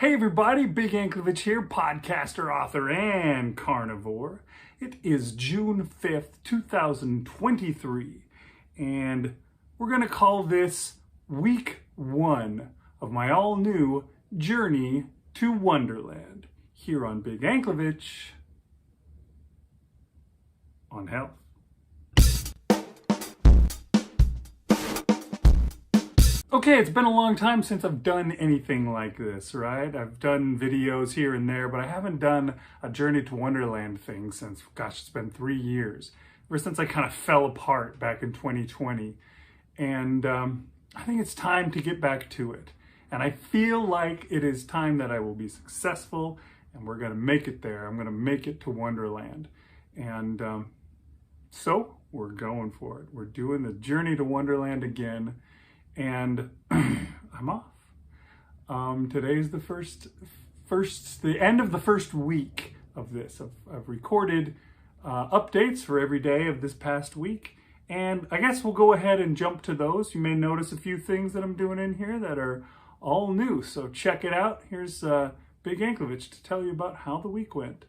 Hey everybody, Big Anklevich here, podcaster, author, and carnivore. It is June 5th, 2023, and we're going to call this week 1 of my all-new journey to Wonderland here on Big Anklevich on health. Okay, it's been a long time since I've done anything like this, right? I've done videos here and there, but I haven't done a Journey to Wonderland thing since, gosh, it's been 3 years. Ever since I kind of fell apart back in 2020. And I think it's time to get back to it. And I feel like it is time that I will be successful and we're going to make it there. I'm going to make it to Wonderland. And so we're going for it. We're doing the Journey to Wonderland again. And I'm off. Today's the end of the first week of this. I've recorded updates for every day of this past week. And I guess we'll go ahead and jump to those. You may notice a few things that I'm doing in here that are all new. So check it out. Here's Big Anklevich to tell you about how the week went.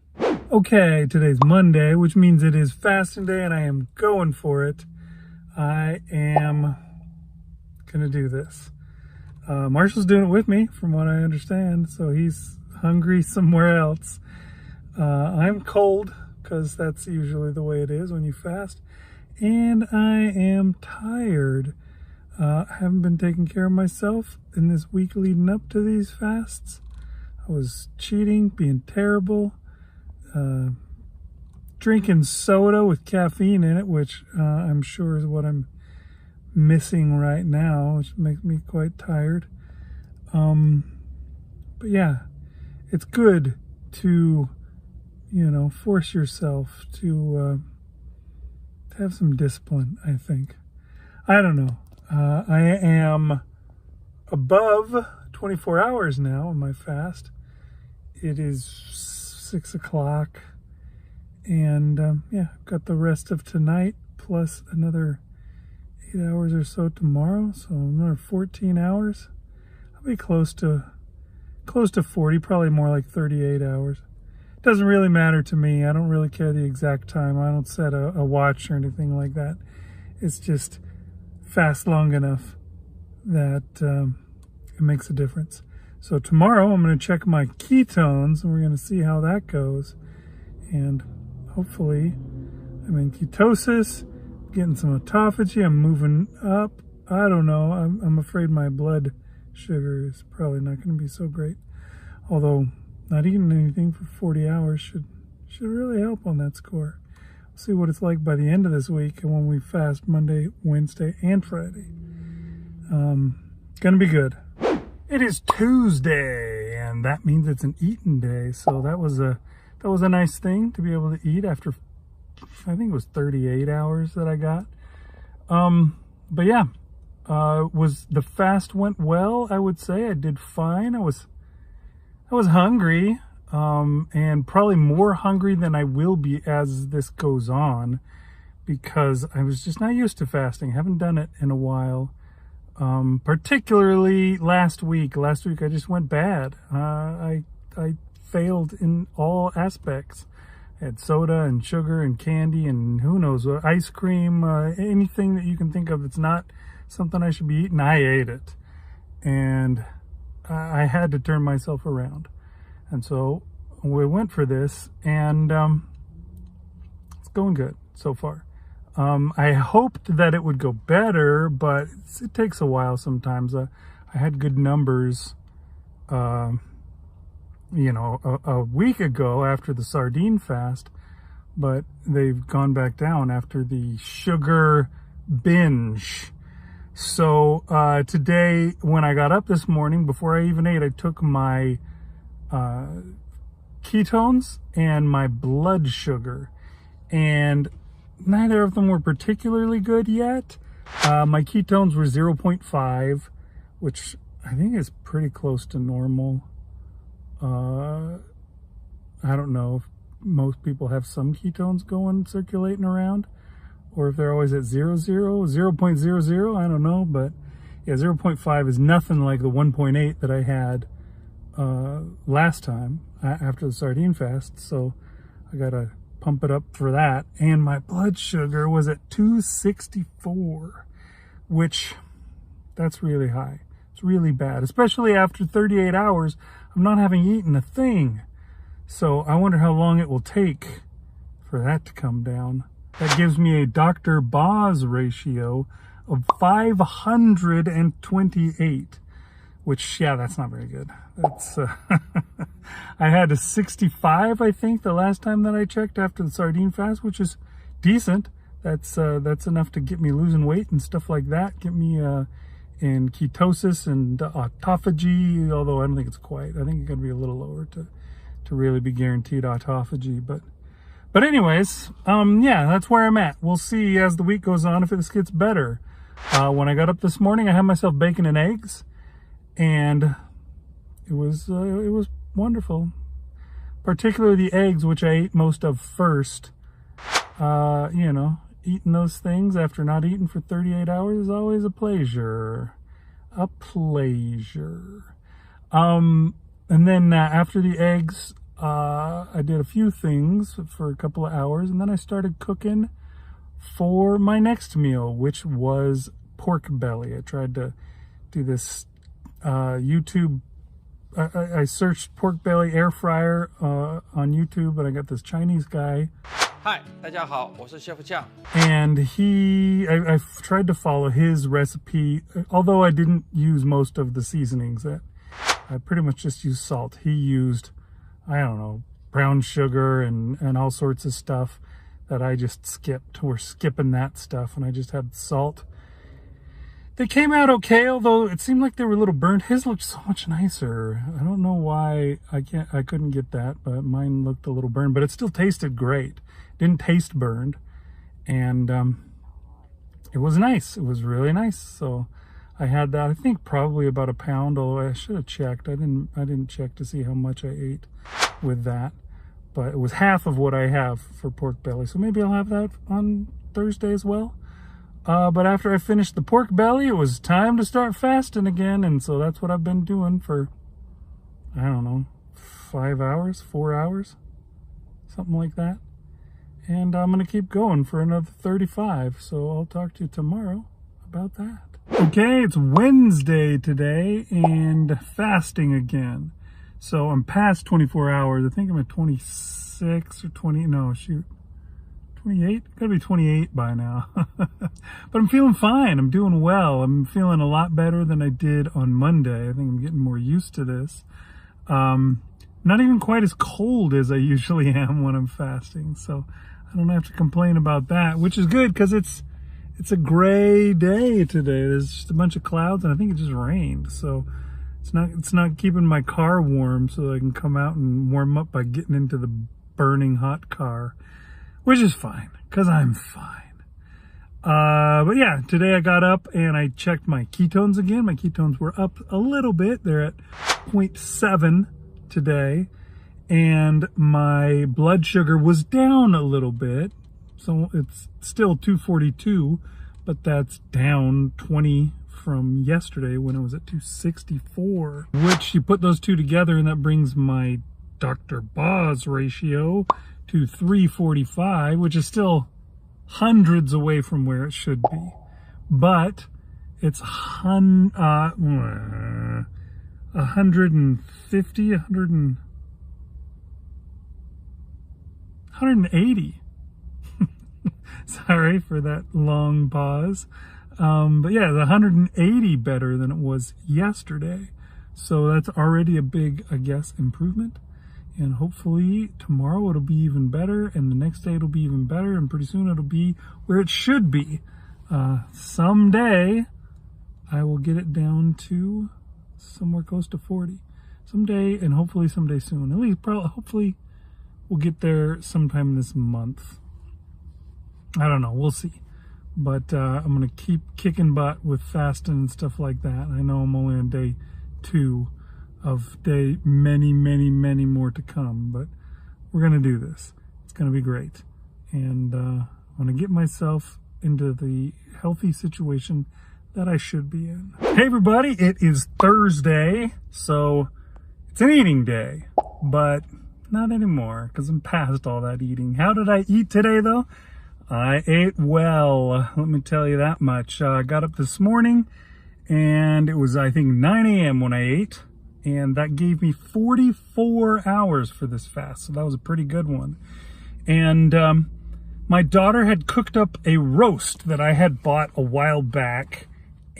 Okay, today's Monday, which means it is fasting day and I am going for it. I am gonna do this. Marshall's doing it with me from what I understand, so he's hungry somewhere else. I'm cold because that's usually the way it is when you fast, and I am tired. I haven't been taking care of myself in this week leading up to these fasts. I was cheating, being terrible, drinking soda with caffeine in it, which I'm sure is what I'm missing right now, which makes me quite tired. But yeah, it's good to, force yourself to have some discipline, I think. I don't know. I am above 24 hours now in my fast. It is 6 o'clock, and yeah, got the rest of tonight plus another 8 hours or so tomorrow, so another 14 hours. I'll be close to 40, probably more like 38 hours. It doesn't really matter to me. I don't really care the exact time. I don't set a watch or anything like that. It's just fast long enough that it makes a difference. So tomorrow I'm going to check my ketones and we're going to see how that goes. And hopefully I'm in ketosis, getting some autophagy. I'm moving up. I don't know. I'm afraid my blood sugar is probably not going to be so great. Although not eating anything for 40 hours should really help on that score. We'll see what it's like by the end of this week and when we fast Monday, Wednesday, and Friday. Gonna be good. It is Tuesday, and that means it's an eating day. So that was a nice thing to be able to eat after, I think it was 38 hours that I got. But yeah, the fast went well, I would say. I did fine. I was hungry, and probably more hungry than I will be as this goes on, because I was just not used to fasting. I haven't done it in a while. Particularly last week. Last week I just went bad. I failed in all aspects. I had soda and sugar and candy and who knows what, ice cream, anything that you can think of that's not something I should be eating, I ate it. And I had to turn myself around. And so we went for this, and it's going good so far. I hoped that it would go better, but it takes a while sometimes. I had good numbers a week ago after the sardine fast, but they've gone back down after the sugar binge. So today, when I got up this morning, before I even ate, I took my ketones and my blood sugar, and neither of them were particularly good yet. My ketones were 0.5, which I think is pretty close to normal. I don't know if most people have some ketones circulating around, or if they're always at 0.00, I don't know, but yeah, 0.5 is nothing like the 1.8 that I had last time after the sardine fast, so I gotta pump it up for that. And my blood sugar was at 264, which that's really high. It's really bad, especially after 38 hours of not having eaten a thing. So I wonder how long it will take for that to come down. That gives me a Dr. Boz ratio of 528, which, yeah, that's not very good. That's, I had a 65, I think, the last time that I checked after the sardine fast, which is decent. That's enough to get me losing weight and stuff like that. Get me in ketosis and autophagy, although I don't think it's quite. I think it's going to be a little lower to really be guaranteed autophagy. But anyways, yeah, that's where I'm at. We'll see as the week goes on if this gets better. When I got up this morning, I had myself bacon and eggs, and it was wonderful. Particularly the eggs, which I ate most of first. You know, eating those things after not eating for 38 hours is always a pleasure. A pleasure. And then after the eggs, I did a few things for a couple of hours, and then I started cooking for my next meal, which was pork belly. I tried to do this YouTube. I searched pork belly air fryer on YouTube, but I got this Chinese guy. Hi, 大家好，我是 Chef Chiang. And I tried to follow his recipe, although I didn't use most of the seasonings. I pretty much just used salt. He used, I don't know, brown sugar and all sorts of stuff that I just skipped. We're skipping that stuff, and I just had salt. They came out okay, although it seemed like they were a little burnt. His looked so much nicer. I don't know why I couldn't get that, but mine looked a little burned, but it still tasted great. Didn't taste burned, and it was nice. It was really nice. So I had that, I think probably about a pound, although I should have checked. I didn't check to see how much I ate with that, but it was half of what I have for pork belly. So maybe I'll have that on Thursday as well. But after I finished the pork belly, it was time to start fasting again, and so that's what I've been doing for, I don't know, 5 hours, 4 hours, something like that. And I'm going to keep going for another 35, so I'll talk to you tomorrow about that. Okay, it's Wednesday today, and fasting again. So I'm past 24 hours. I think I'm at 26 or 20, no, shoot. 28? Gotta be 28 by now. But I'm feeling fine. I'm doing well. I'm feeling a lot better than I did on Monday. I think I'm getting more used to this. Not even quite as cold as I usually am when I'm fasting. So I don't have to complain about that, which is good because it's a gray day today. There's just a bunch of clouds, and I think it just rained. So it's not keeping my car warm so that I can come out and warm up by getting into the burning hot car. Which is fine, because I'm fine. But yeah, today I got up and I checked my ketones again. My ketones were up a little bit. They're at 0.7 today. And my blood sugar was down a little bit. So it's still 242, but that's down 20 from yesterday when it was at 264. Which you put those two together and that brings my Dr. Boz ratio to 345, which is still hundreds away from where it should be. But it's 150, 180. Sorry for that long pause. But yeah, the 180 better than it was yesterday. So that's already a big, I guess, improvement. And hopefully tomorrow it'll be even better, and the next day it'll be even better, and pretty soon it'll be where it should be. Someday I will get it down to somewhere close to 40. Someday, and hopefully someday soon. At least, probably, hopefully we'll get there sometime this month. I don't know, we'll see. But I'm going to keep kicking butt with fasting and stuff like that. I know I'm only on day 2. Of day many more to come, but we're gonna do this. It's gonna be great, and I want to get myself into the healthy situation that I should be in. Hey everybody, it is Thursday, so It's an eating day, but not anymore because I'm past all that eating. How did I eat today though? I ate well, let me tell you that much. I got up this morning and it was, I think, 9 a.m. when I ate, and that gave me 44 hours for this fast, so that was a pretty good one. And my daughter had cooked up a roast that I had bought a while back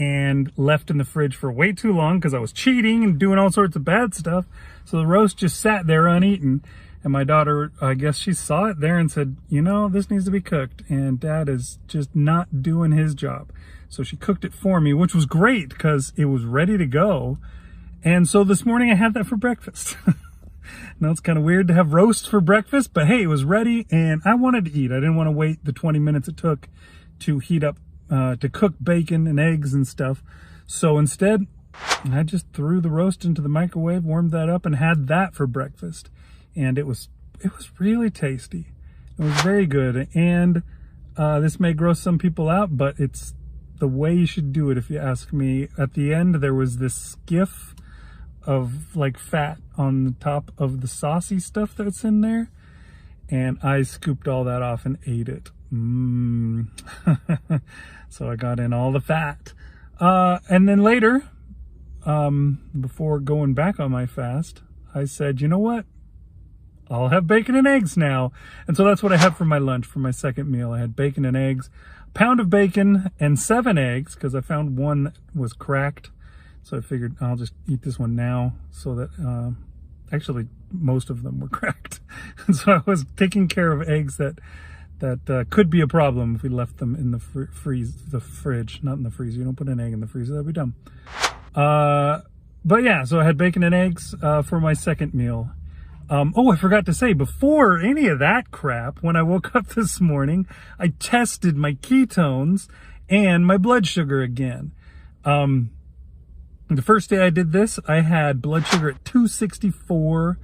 and left in the fridge for way too long because I was cheating and doing all sorts of bad stuff. So the roast just sat there uneaten. And my daughter, I guess she saw it there and said, you know, this needs to be cooked. And Dad is just not doing his job. So she cooked it for me, which was great because it was ready to go. And so this morning I had that for breakfast. Now it's kind of weird to have roast for breakfast, but hey, it was ready and I wanted to eat. I didn't want to wait the 20 minutes it took to heat up, to cook bacon and eggs and stuff. So instead, I just threw the roast into the microwave, warmed that up, and had that for breakfast. And it was really tasty. It was very good. And this may gross some people out, but it's the way you should do it if you ask me. At the end, there was this skiff of like fat on the top of the saucy stuff that's in there. And I scooped all that off and ate it. So I got in all the fat. And then later, before going back on my fast, I said, you know what? I'll have bacon and eggs now. And so that's what I had for my lunch, for my second meal. I had bacon and eggs, a pound of bacon and 7 eggs, because I found one that was cracked. So I figured I'll just eat this one now, so that, actually most of them were cracked. And so I was taking care of eggs that could be a problem if we left them in the fridge, not in the freezer. You don't put an egg in the freezer, that'd be dumb. But yeah, so I had bacon and eggs for my second meal. Oh, I forgot to say, before any of that crap, when I woke up this morning, I tested my ketones and my blood sugar again. The first day I did this, I had blood sugar at 264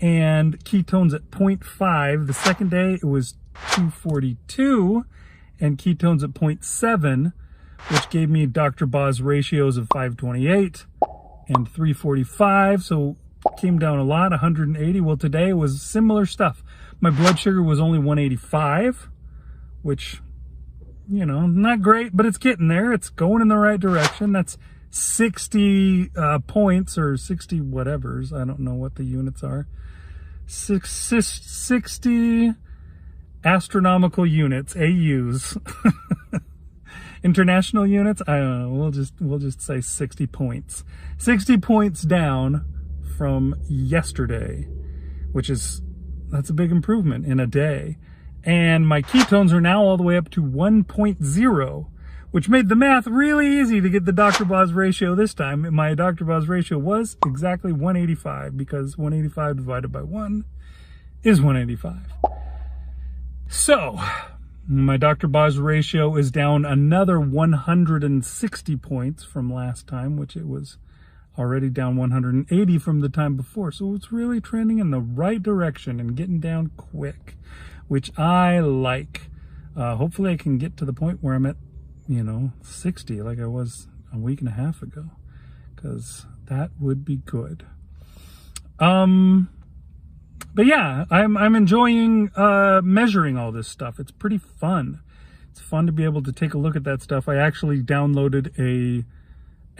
and ketones at 0.5. The second day, it was 242 and ketones at 0.7, which gave me Dr. Boz ratios of 528 and 345. So came down a lot, 180. Well, today was similar stuff. My blood sugar was only 185, which, you know, not great, but it's getting there. It's going in the right direction. That's 60 points, or 60 whatevers. I don't know what the units are. 60 astronomical units, AUs. International units, I don't know. We'll just say 60 points. 60 points down from yesterday, that's a big improvement in a day. And my ketones are now all the way up to 1.0, which made the math really easy to get the Dr. Boz ratio this time. My Dr. Boz ratio was exactly 185, because 185 divided by 1 is 185. So my Dr. Boz ratio is down another 160 points from last time, which it was already down 180 from the time before. So it's really trending in the right direction and getting down quick, which I like. Hopefully I can get to the point where I'm at, 60 like I was a week and a half ago, because that would be good. But yeah, I'm enjoying measuring all this stuff. It's pretty fun. It's fun to be able to take a look at that stuff. I actually downloaded a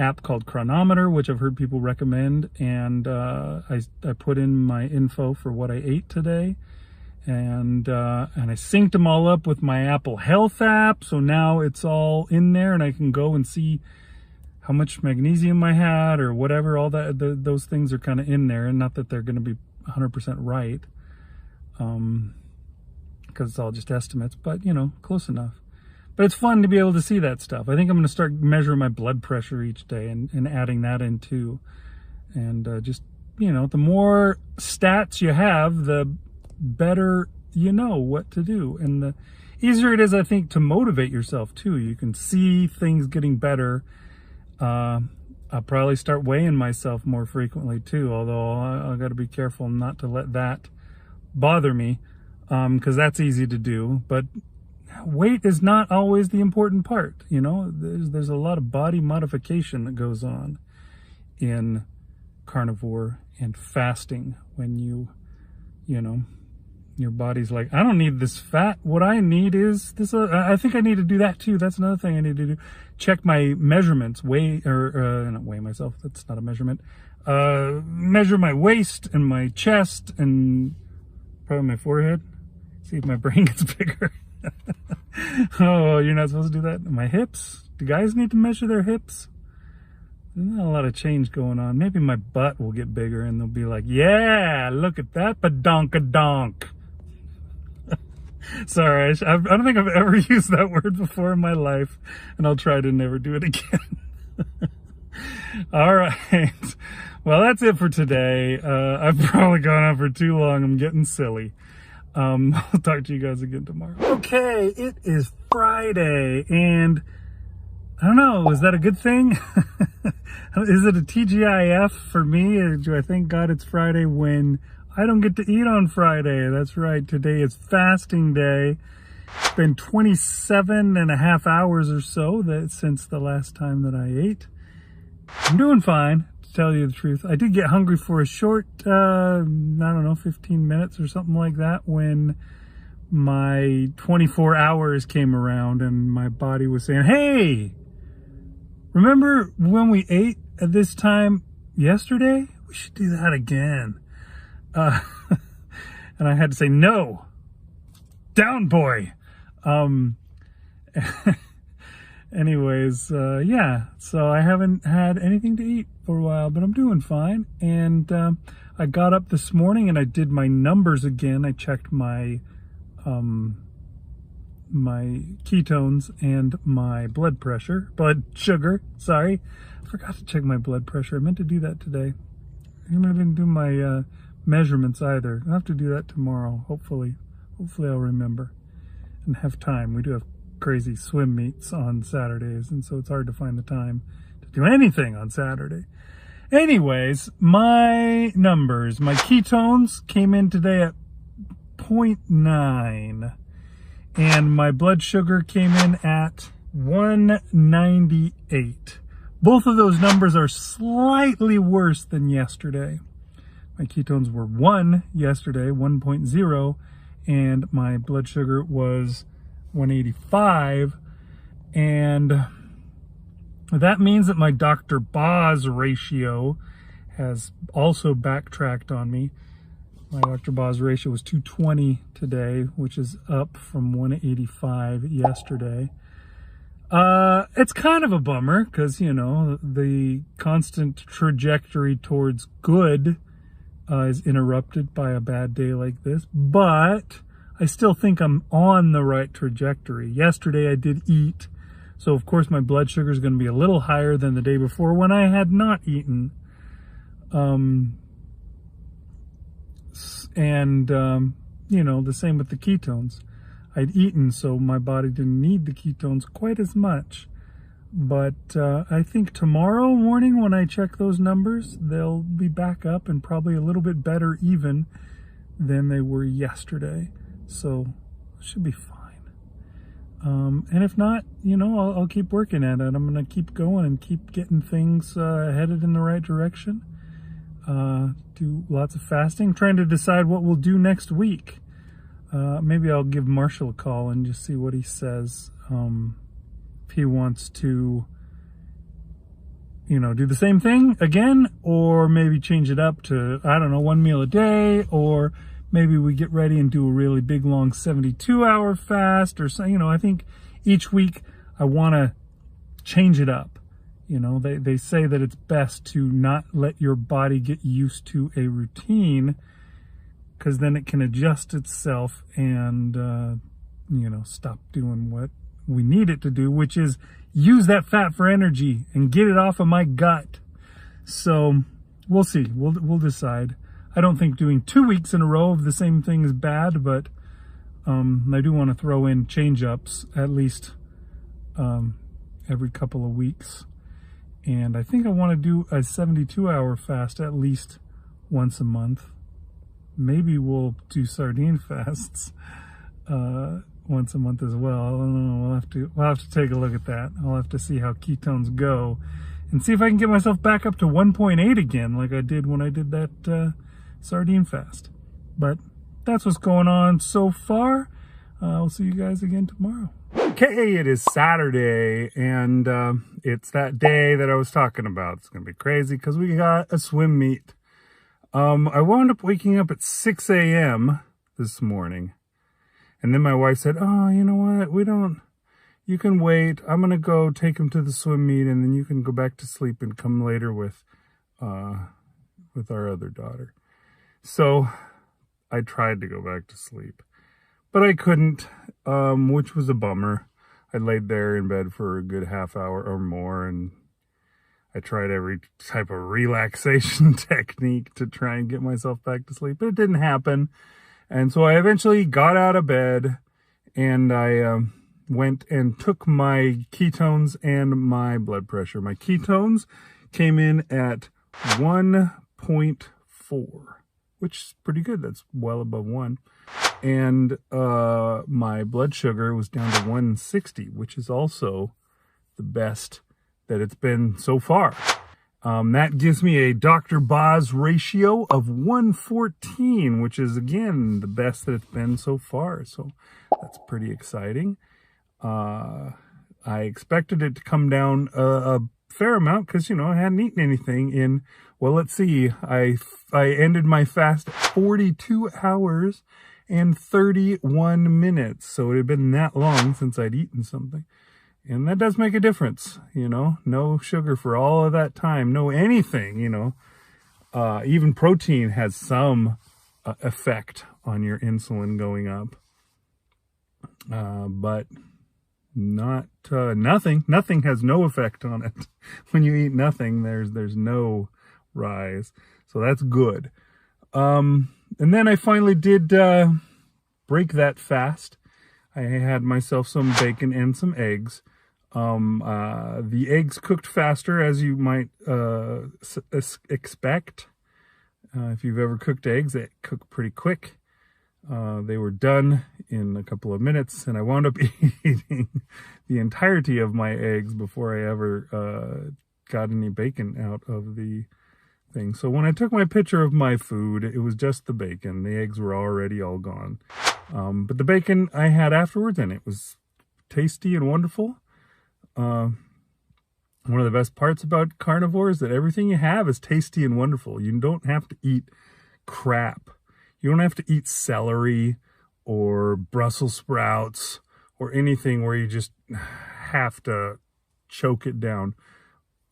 app called Chronometer, which I've heard people recommend, and I put in my info for what I ate today, and I synced them all up with my Apple Health app, so now it's all in there, and I can go and see how much magnesium I had or whatever. All that those things are kind of in there, and not that they're going to be 100% right, because it's all just estimates, but close enough. But it's fun to be able to see that stuff. I think I'm going to start measuring my blood pressure each day and adding that in too. And just, the more stats you have, the better you know what to do. And the easier it is, I think, to motivate yourself too. You can see things getting better. I'll probably start weighing myself more frequently too, although I got to be careful not to let that bother me, because that's easy to do. But weight is not always the important part. There's a lot of body modification that goes on in carnivore and fasting when you know, your body's like, I don't need this fat. What I need is this. I think I need to do that too. That's another thing I need to do. Check my measurements, not weigh myself. That's not a measurement. Measure my waist and my chest and probably my forehead. See if my brain gets bigger. Oh, you're not supposed to do that. My hips. Do guys need to measure there's not a lot of change going on. Maybe my butt will get bigger and they'll be like, yeah, look at that badonka-donk. Sorry, I don't think I've ever used that word before in my life, and I'll try to never do it again. All right. Well, that's it for today. I've probably gone on for too long. I'm getting silly. I'll talk to you guys again tomorrow. Okay, it is Friday, and I don't know, is that a good thing? Is it a TGIF for me? Or do I thank God it's Friday when I don't get to eat on Friday? That's right, today is fasting day. It's been 27 and a half hours or so since the last time that I ate. I'm doing fine, to tell you the truth. I did get hungry for a short, I don't know, 15 minutes or something like that when my 24 hours came around and my body was saying, hey, remember when we ate at this time yesterday? We should do that again. And I had to say, no, down boy. Anyways, yeah, so I haven't had anything to eat for a while, but I'm doing fine. And I got up this morning and I did my numbers again. I checked my my ketones and my blood sugar, sorry. I forgot to check my blood pressure. I meant to do that today. I didn't do my measurements either. I'll have to do that tomorrow, hopefully. Hopefully I'll remember and have time. We do have crazy swim meets on Saturdays, and so it's hard to find the time to do anything on Saturday. Anyways, my numbers. My ketones came in today at 0.9. And my blood sugar came in at 198. Both of those numbers are slightly worse than yesterday. My ketones were 1 yesterday, 1.0, and my blood sugar was 185. And that means that my Dr. Boz ratio has also backtracked on me. My Dr. Boz ratio was 220 today, which is up from 185 yesterday. It's kind of a bummer because, you know, the constant trajectory towards good is interrupted by a bad day like this. But I still think I'm on the right trajectory. Yesterday I did eat, so of course my blood sugar is going to be a little higher than the day before when I had not eaten. And, you know, the same with the ketones. I'd eaten, so my body didn't need the ketones quite as much. But I think tomorrow morning when I check those numbers, they'll be back up and probably a little bit better even than they were yesterday. So it should be fine. And if not, you know, I'll keep working at it. I'm going to keep going and keep getting things headed in the right direction. Do lots of fasting, trying to decide what we'll do next week. Maybe I'll give Marshall a call and just see what he says. If he wants to, you know, do the same thing again, or maybe change it up to, I don't know, 1 meal a day, or maybe we get ready and do a really big, long 72-hour fast, or so. You know, I think each week I want to change it up. You know, they say that it's best to not let your body get used to a routine because then it can adjust itself and, you know, stop doing what we need it to do, which is use that fat for energy and get it off of my gut. So we'll see. We'll decide. I don't think doing 2 weeks in a row of the same thing is bad, but I do want to throw in change-ups at least every couple of weeks. And I think I want to do a 72-hour fast at least once a month. Maybe we'll do sardine fasts once a month as well. I don't know. We'll have to take a look at that. I'll have to see how ketones go and see if I can get myself back up to 1.8 again like I did when I did that sardine fast. But that's what's going on so far. I'll see you guys again tomorrow. Okay, it is Saturday, and it's that day that I was talking about. It's going to be crazy because we got a swim meet. I wound up waking up at 6 a.m. this morning. And then my wife said, oh, you know what? You can wait. I'm going to go take him to the swim meet, and then you can go back to sleep and come later with our other daughter. So I tried to go back to sleep, but I couldn't, which was a bummer. I laid there in bed for a good half hour or more, and I tried every type of relaxation technique to try and get myself back to sleep, but it didn't happen. And so I eventually got out of bed, and I went and took my ketones and my blood pressure. My ketones came in at 1.4, which is pretty good. That's well above 1. And my blood sugar was down to 160, which is also the best that it's been so far. That gives me a Dr. Boz ratio of 114, which is, again, the best that it's been so far. So that's pretty exciting. I expected it to come down a fair amount because, I hadn't eaten anything in, well, let's see, I ended my fast at 42 hours and 31 minutes. So it had been that long since I'd eaten something. And that does make a difference, no sugar for all of that time, no anything, even protein has some effect on your insulin going up. But not, nothing has no effect on it. When you eat nothing, there's no rise. So that's good. And then I finally did, break that fast. I had myself some bacon and some eggs. The eggs cooked faster, as you might expect. If you've ever cooked eggs, they cook pretty quick. They were done in a couple of minutes, and I wound up eating the entirety of my eggs before I ever got any bacon out of the thing. So when I took my picture of my food, it was just the bacon. The eggs were already all gone. But the bacon I had afterwards, and it was tasty and wonderful. One of the best parts about carnivore is that everything you have is tasty and wonderful. You don't have to eat crap. You don't have to eat celery or Brussels sprouts or anything where you just have to choke it down.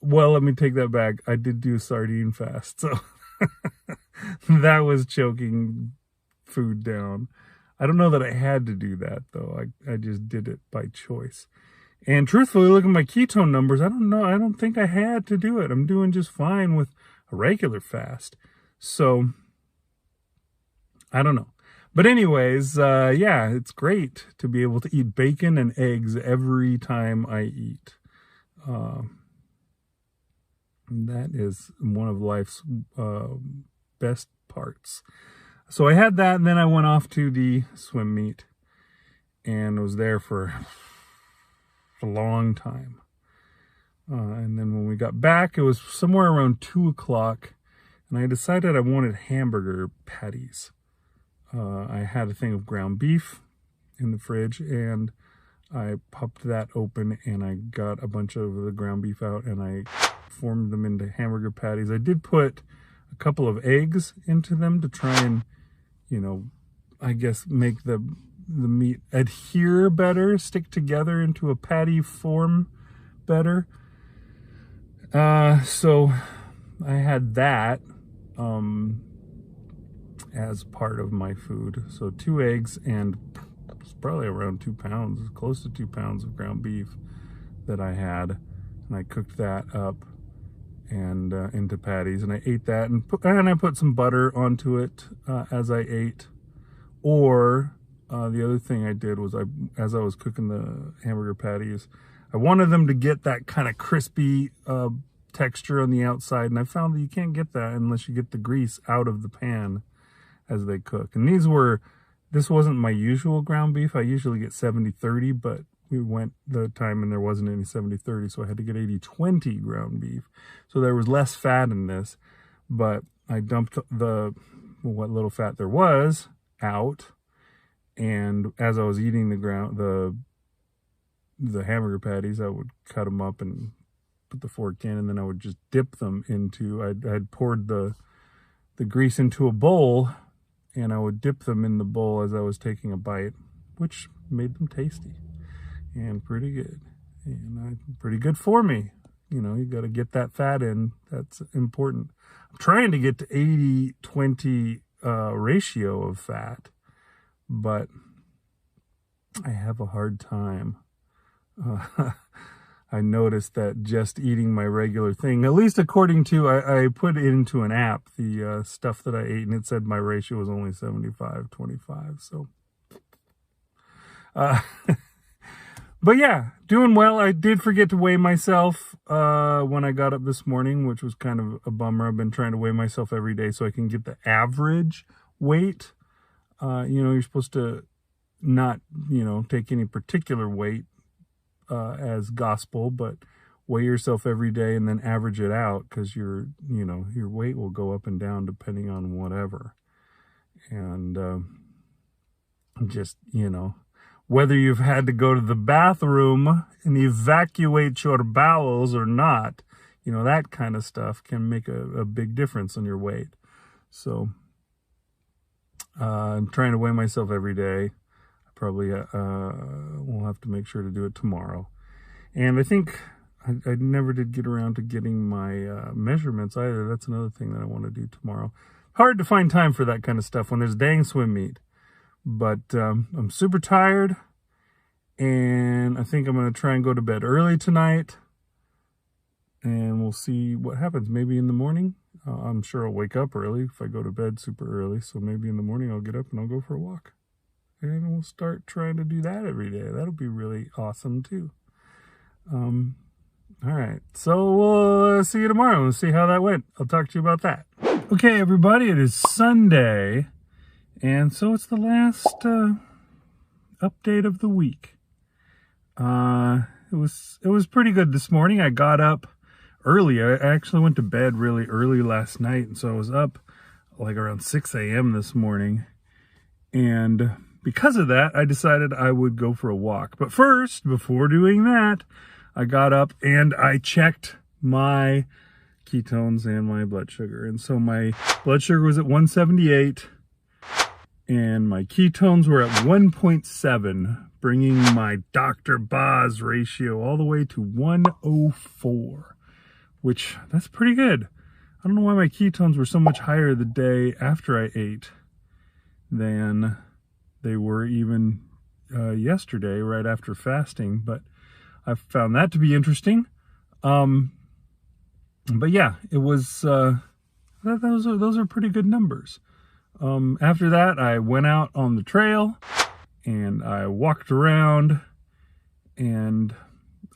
Well, let me take that back. I did do a sardine fast, so that was choking food down. I don't know that I had to do that, though. I just did it by choice. And truthfully, look at my ketone numbers. I don't know. I don't think I had to do it. I'm doing just fine with a regular fast. So, I don't know. But anyways, yeah, it's great to be able to eat bacon and eggs every time I eat. That is one of life's best parts. So I had that, and then I went off to the swim meet and was there for a long time. And then when we got back, it was somewhere around 2 o'clock, and I decided I wanted hamburger patties. I had a thing of ground beef in the fridge, and I popped that open, and I got a bunch of the ground beef out, and I formed them into hamburger patties. I did put a couple of eggs into them to try and, I guess make the meat adhere better, stick together into a patty form better. So I had that as part of my food. So 2 eggs and it's probably around 2 pounds, close to 2 pounds of ground beef that I had. And I cooked that up and into patties, and I ate that, and I put some butter onto it as I ate. Or the other thing I did was as I was cooking the hamburger patties, I wanted them to get that kind of crispy texture on the outside, and I found that you can't get that unless you get the grease out of the pan as they cook. And this wasn't my usual ground beef. I usually get 70-30, but we went the time and there wasn't any 70/30, so I had to get 80/20 ground beef. So there was less fat in this, but I dumped what little fat there was out, and as I was eating the hamburger patties, I would cut them up and put the fork in, and then I would just dip them into, I'd poured the grease into a bowl, and I would dip them in the bowl as I was taking a bite, which made them tasty and pretty good, and pretty good for me. You know, you got to get that fat in. That's important. I'm trying to get to 80/20 ratio of fat, but I have a hard time. I noticed that just eating my regular thing, at least according to, I put it into an app, the stuff that I ate, and it said my ratio was only 75/25. So, but yeah, doing well. I did forget to weigh myself when I got up this morning, which was kind of a bummer. I've been trying to weigh myself every day so I can get the average weight. You know, you're supposed to not, you know, take any particular weight as gospel, but weigh yourself every day and then average it out, because your weight will go up and down depending on whatever. And just, you know, whether you've had to go to the bathroom and evacuate your bowels or not, you know, that kind of stuff can make a big difference on your weight. So I'm trying to weigh myself every day. I probably will have to make sure to do it tomorrow. And I think I never did get around to getting my measurements either. That's another thing that I want to do tomorrow. Hard to find time for that kind of stuff when there's dang swim meet. But I'm super tired, and I think I'm going to try and go to bed early tonight, and we'll see what happens. Maybe in the morning, I'm sure I'll wake up early if I go to bed super early, so maybe in the morning I'll get up and I'll go for a walk, and we'll start trying to do that every day. That'll be really awesome too. All right, so we'll see you tomorrow and see how that went. I'll talk to you about that. Okay, everybody, it is Sunday. And so it's the last update of the week. It was pretty good this morning. I got up early. I actually went to bed really early last night, and so I was up like around 6 a.m. this morning. And because of that, I decided I would go for a walk. But first, before doing that, I got up and I checked my ketones and my blood sugar. And so my blood sugar was at 178. And my ketones were at 1.7, bringing my Dr. Boz ratio all the way to 104, which that's pretty good. I don't know why my ketones were so much higher the day after I ate than they were even yesterday, right after fasting, but I found that to be interesting. But yeah, it was, those are pretty good numbers. After that, I went out on the trail and I walked around, and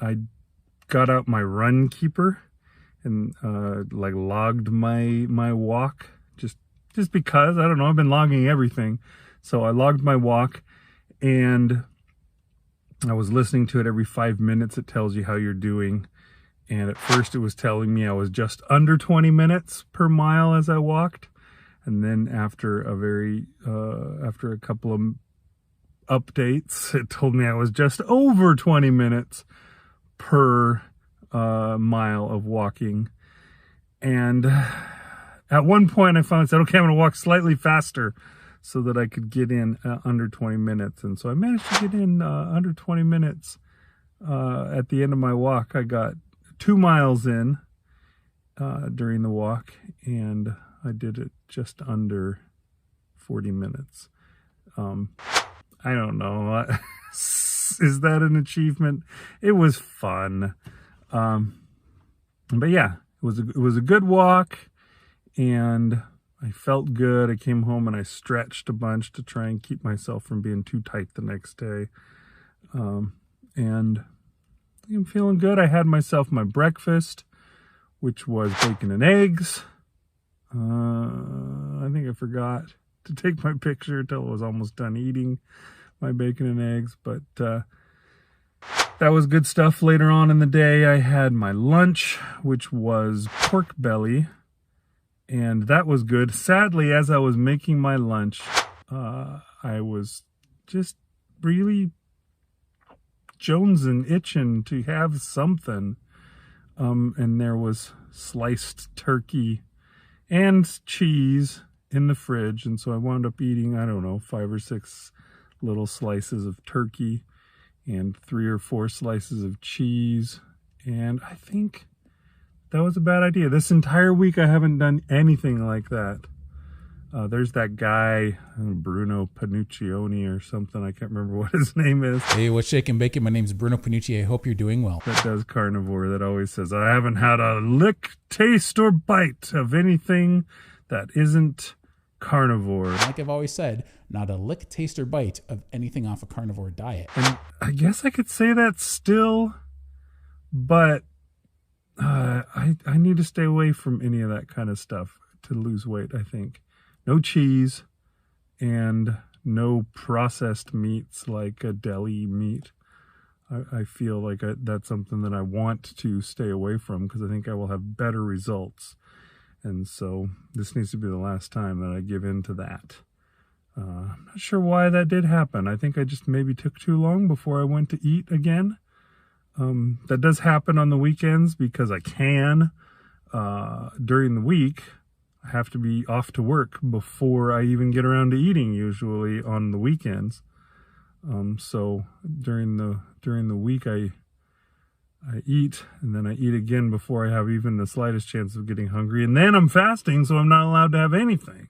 I got out my run keeper and like logged my walk just because, I don't know, I've been logging everything. So I logged my walk, and I was listening to it every 5 minutes. It tells you how you're doing. And at first it was telling me I was just under 20 minutes per mile as I walked. And then after a couple of updates, it told me I was just over 20 minutes per mile of walking. And at one point I finally said, okay, I'm going to walk slightly faster so that I could get in under 20 minutes. And so I managed to get in under 20 minutes at the end of my walk. I got 2 miles in during the walk, and I did it just under 40 minutes. I don't know. Is that an achievement? It was fun. But yeah, it was a good walk, and I felt good. I came home and I stretched a bunch to try and keep myself from being too tight the next day. And I'm feeling good. I had myself my breakfast, which was bacon and eggs. I think I forgot to take my picture until I was almost done eating my bacon and eggs, but that was good stuff. Later on in the day, I had my lunch, which was pork belly, and that was good. Sadly, as I was making my lunch, I was just really jonesing, itching to have something. And there was sliced turkey and cheese in the fridge, and so I wound up eating, I don't know, 5 or 6 little slices of turkey and 3 or 4 slices of cheese, and I think that was a bad idea. This entire week I haven't done anything like that. There's that guy, Bruno Panuccioni or something, I can't remember what his name is. Hey, what's shaking bacon? My name's Bruno Panucci. I hope you're doing well. That does Carnivore, that always says, I haven't had a lick, taste, or bite of anything that isn't carnivore. Like I've always said, not a lick, taste, or bite of anything off a carnivore diet. And I guess I could say that still, but I need to stay away from any of that kind of stuff to lose weight, I think. No cheese and no processed meats like a deli meat. I feel like that's something that I want to stay away from because I think I will have better results. And so this needs to be the last time that I give in to that. I'm not sure why that did happen. I think I just maybe took too long before I went to eat again. That does happen on the weekends because I can. During the week, I have to be off to work before I even get around to eating, usually on the weekends. So during the week I eat, and then I eat again before I have even the slightest chance of getting hungry, and then I'm fasting, so I'm not allowed to have anything.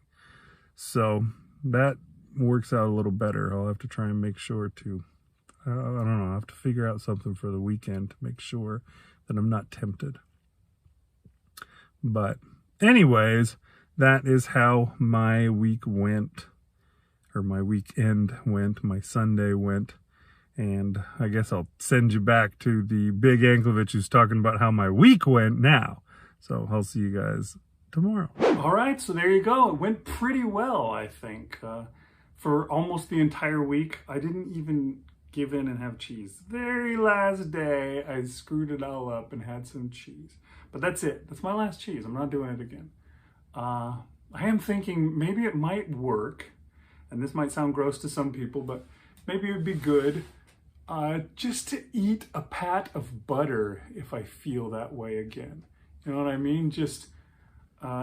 So that works out a little better. I'll have to try and make sure to, I don't know, I'll have to figure out something for the weekend to make sure that I'm not tempted. But anyways, that is how my week went, or my weekend went, my Sunday went. And I guess I'll send you back to the big Anklovich who's talking about how my week went now. So I'll see you guys tomorrow. All right, so there you go. It went pretty well, I think. For almost the entire week, I didn't even give in and have cheese. Very last day, I screwed it all up and had some cheese. But that's it. That's my last cheese. I'm not doing it again. I am thinking maybe it might work, and this might sound gross to some people, but maybe it would be good just to eat a pat of butter if I feel that way again. You know what I mean? Just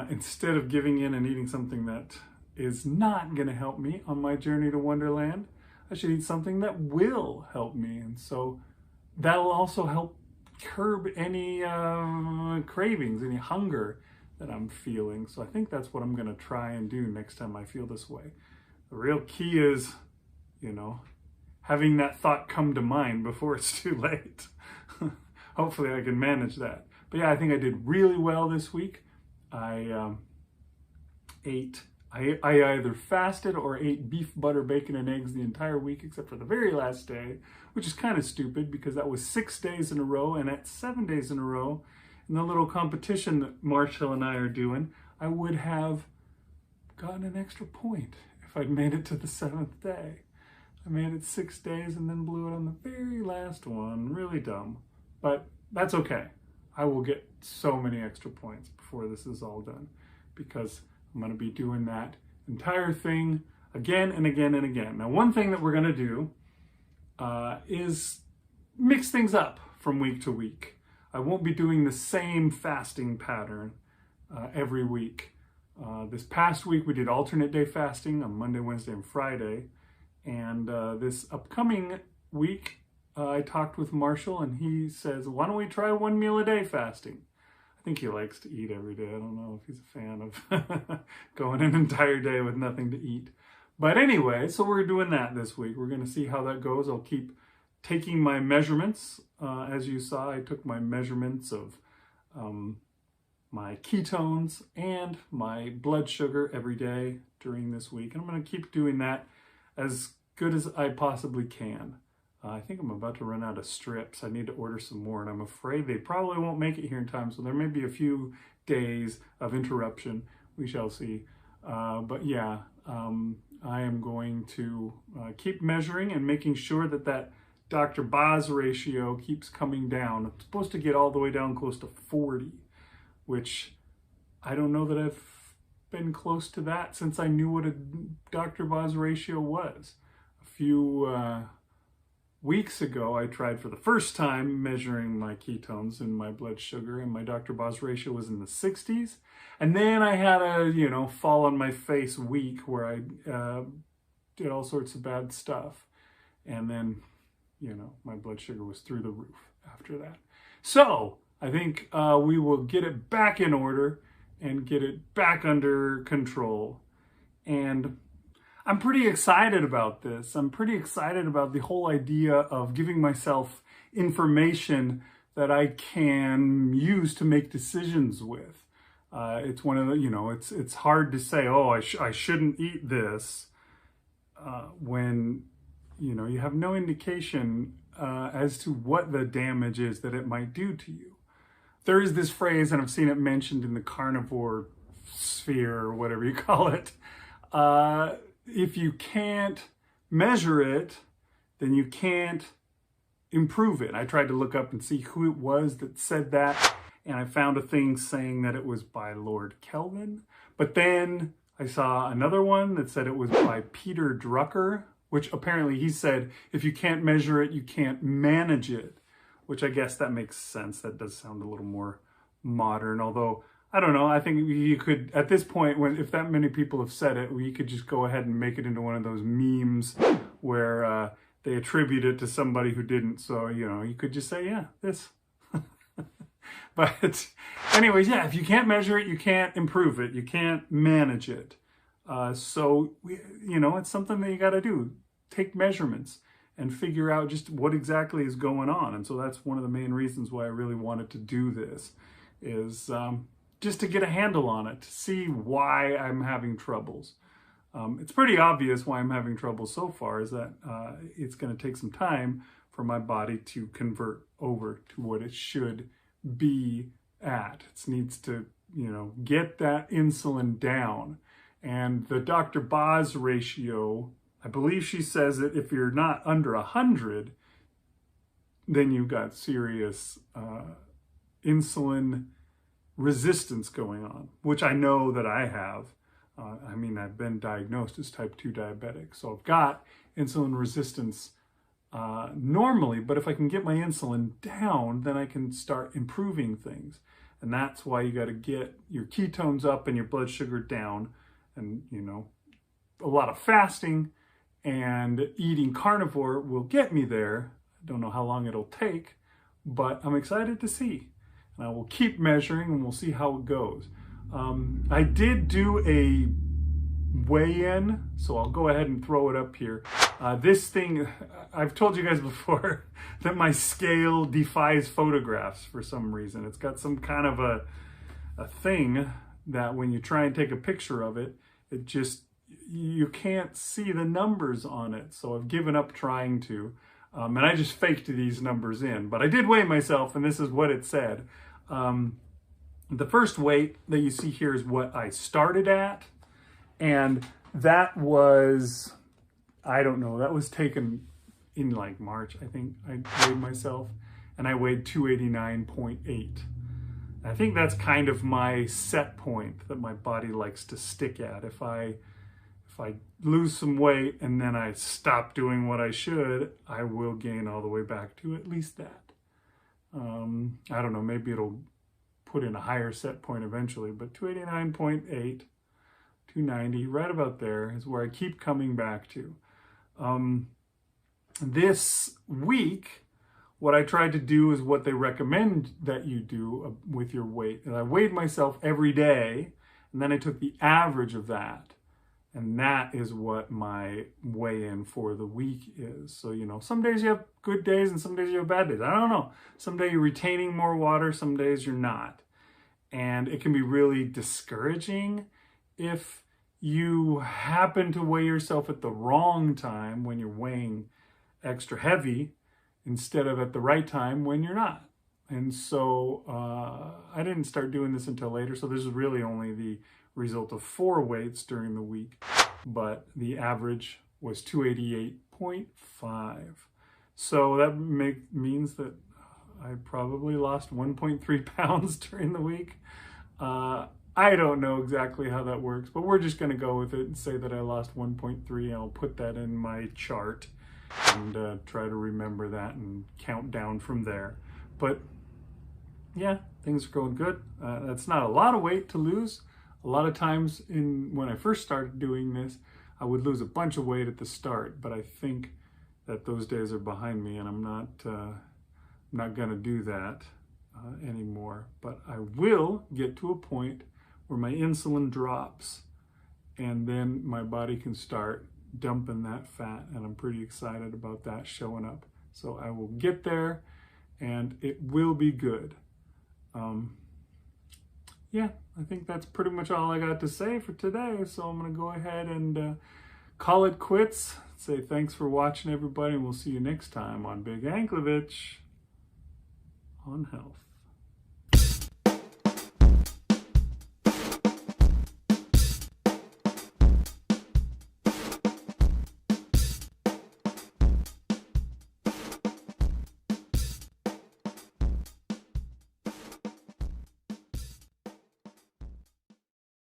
instead of giving in and eating something that is not going to help me on my journey to Wonderland, I should eat something that will help me. And so that'll also help curb any cravings, any hunger that I'm feeling. So I think that's what I'm going to try and do next time I feel this way. The real key is, you know, having that thought come to mind before it's too late. Hopefully I can manage that. But yeah, I think I did really well this week. I either fasted or ate beef, butter, bacon, and eggs the entire week except for the very last day, which is kind of stupid because that was 6 days in a row, and at 7 days in a row, in the little competition that Marshall and I are doing, I would have gotten an extra point if I'd made it to the 7th day. I made it 6 days and then blew it on the very last one. Really dumb. But that's okay. I will get so many extra points before this is all done because I'm going to be doing that entire thing again and again and again. Now, one thing that we're going to do is mix things up from week to week. I won't be doing the same fasting pattern every week. This past week we did alternate day fasting on Monday, Wednesday, and Friday. And this upcoming week, I talked with Marshall and he says, why don't we try 1 meal a day fasting? I think he likes to eat every day. I don't know if he's a fan of going an entire day with nothing to eat. But anyway, so we're doing that this week. We're going to see how that goes. I'll keep taking my measurements. As you saw, I took my measurements of my ketones and my blood sugar every day during this week. And I'm going to keep doing that as good as I possibly can. I think I'm about to run out of strips. I need to order some more, and I'm afraid they probably won't make it here in time, so there may be a few days of interruption. We shall see. But yeah, I am going to keep measuring and making sure that that Dr. Boz ratio keeps coming down. It's supposed to get all the way down close to 40, which I don't know that I've been close to that since I knew what a Dr. Boz ratio was. A few weeks ago, I tried for the first time measuring my ketones and my blood sugar, and my Dr. Boz ratio was in the 60s. And then I had a, fall on my face week where I did all sorts of bad stuff. And then, my blood sugar was through the roof after that. So I think we will get it back in order and get it back under control. And I'm pretty excited about this. I'm pretty excited about the whole idea of giving myself information that I can use to make decisions with. It's one of the, it's hard to say, oh, I shouldn't eat this when, you have no indication as to what the damage is that it might do to you. There is this phrase, and I've seen it mentioned in the carnivore sphere or whatever you call it. If you can't measure it, then you can't improve it. I tried to look up and see who it was that said that, and I found a thing saying that it was by Lord Kelvin. But then I saw another one that said it was by Peter Drucker, which apparently he said, if you can't measure it, you can't manage it, which I guess that makes sense. That does sound a little more modern, although I don't know. I think you could, at this point, if that many people have said it, we could just go ahead and make it into one of those memes where they attribute it to somebody who didn't. So, you could just say, yeah, this. But anyways, yeah, if you can't measure it, you can't improve it. You can't manage it. So, it's something that you got to do. Take measurements and figure out just what exactly is going on. And so that's one of the main reasons why I really wanted to do this is just to get a handle on it, to see why I'm having troubles. It's pretty obvious why I'm having trouble so far is that it's going to take some time for my body to convert over to what it should be at. It needs to, get that insulin down. And the Dr. Boz ratio, I believe she says that if you're not under 100, then you've got serious insulin resistance going on, which I know that I have. I've been diagnosed as type 2 diabetic, so I've got insulin resistance normally, but if I can get my insulin down, then I can start improving things. And that's why you got to get your ketones up and your blood sugar down, and a lot of fasting and eating carnivore will get me there. I don't know how long it'll take, but I'm excited to see. And I will keep measuring and we'll see how it goes. I did do a weigh-in, so I'll go ahead and throw it up here. This thing, I've told you guys before that my scale defies photographs for some reason. It's got some kind of a thing that when you try and take a picture of it, you can't see the numbers on it. So I've given up trying to. And I just faked these numbers in. But I did weigh myself, and this is what it said. The first weight that you see here is what I started at. And that was, I don't know, that was taken in like March, I think I weighed myself. And I weighed 289.8. I think that's kind of my set point that my body likes to stick at. If I lose some weight and then I stop doing what I should, I will gain all the way back to at least that. I don't know, maybe it'll put in a higher set point eventually, but 289.8, 290, right about there is where I keep coming back to. This week, what I tried to do is what they recommend that you do with your weight. And I weighed myself every day, and then I took the average of that. And that is what my weigh-in for the week is. So, some days you have good days and some days you have bad days. I don't know. Some days you're retaining more water, some days you're not. And it can be really discouraging if you happen to weigh yourself at the wrong time when you're weighing extra heavy instead of at the right time when you're not. And so I didn't start doing this until later. So this is really only the result of 4 weights during the week, but the average was 288.5. So that means that I probably lost 1.3 pounds during the week. I don't know exactly how that works, but we're just going to go with it and say that I lost 1.3, and I'll put that in my chart and try to remember that and count down from there. But yeah, things are going good. That's not a lot of weight to lose. A lot of times when I first started doing this, I would lose a bunch of weight at the start, but I think that those days are behind me, and I'm not going to do that anymore. But I will get to a point where my insulin drops, and then my body can start dumping that fat, and I'm pretty excited about that showing up. So I will get there, and it will be good. Yeah, I think that's pretty much all I got to say for today. So I'm going to go ahead and call it quits. Say thanks for watching, everybody, and we'll see you next time on Big Anklovich on Health.